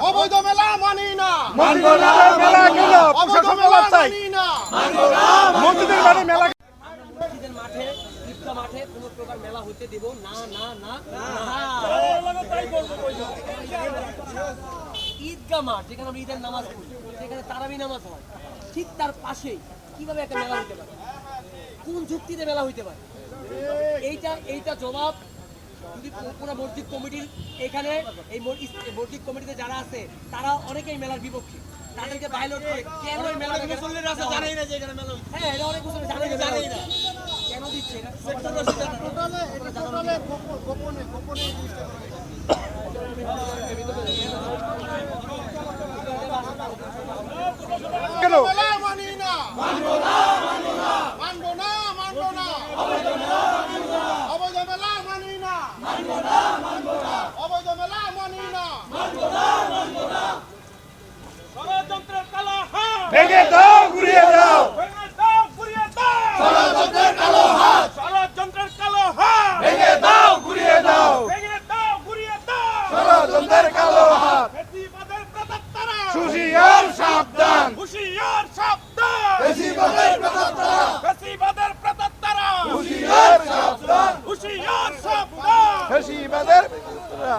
অবৈধ মেলা মানি না। মেলা কেন প্রশাসন মেলা চাই মসজিদের বাড়ি মেলা মসজিদের মাঠে ঈদগাহ মাঠে কোনো প্রকার মেলা হতে দেব না না না ঈদগাহ মাঠ যেখানে আমরা ঈদের নামাজ পড়ি, যেখানে তারাবি নামাজ হয়, ঠিক তার পাশেই কিভাবে একটা মেলা হতে পারে? কোন যুক্তিতে মেলা হইতে পারে? এইটা জবাব যদি পুরো মসজিদ কমিটির এখানে এই মসজিদ কমিটিতে যারা আছে তারা অনেকেই মেলার বিপক্ষে, তাদেরকে বাইলট করে কেন এই মেলা মুসল্লির আছে জানেই না যে এখানে মেলা হচ্ছে। হ্যাঁ, এটা অনেক মুসল্লি জানেই না কেন দিচ্ছে এটা টোটালে গোপনে কেন মেলা মানি না। মানবো না। অবৈধ মেলা মানি না। অবৈধ মেলা মানি না। ষড়যন্ত্রের কালো হাত ভেঙে দাও ঘুরিয়ে দাও ভেঙে দাও, ঘুরিয়ে দাও। ষড়যন্ত্রের কালো হাত ষড়যন্ত্রের কালো হাত ভেঙে দাও ঘুরিয়ে দাও ভেঙে দাও, ঘুরিয়ে দাও। ষড়যন্ত্রের কালো হাত ফ্যাসিবাদের প্রেতাত্মারা হুঁশিয়ার সাবধান হুঁশিয়ার সাবধান। ফ্যাসিবাদের প্রেতাত্মারা ফ্যাসিবাদের প্রেতাত্মারা হুঁশিয়ার সাবধান হুঁশিয়ার সাবধান। ফ্যাসিবাদের প্রেতাত্মারা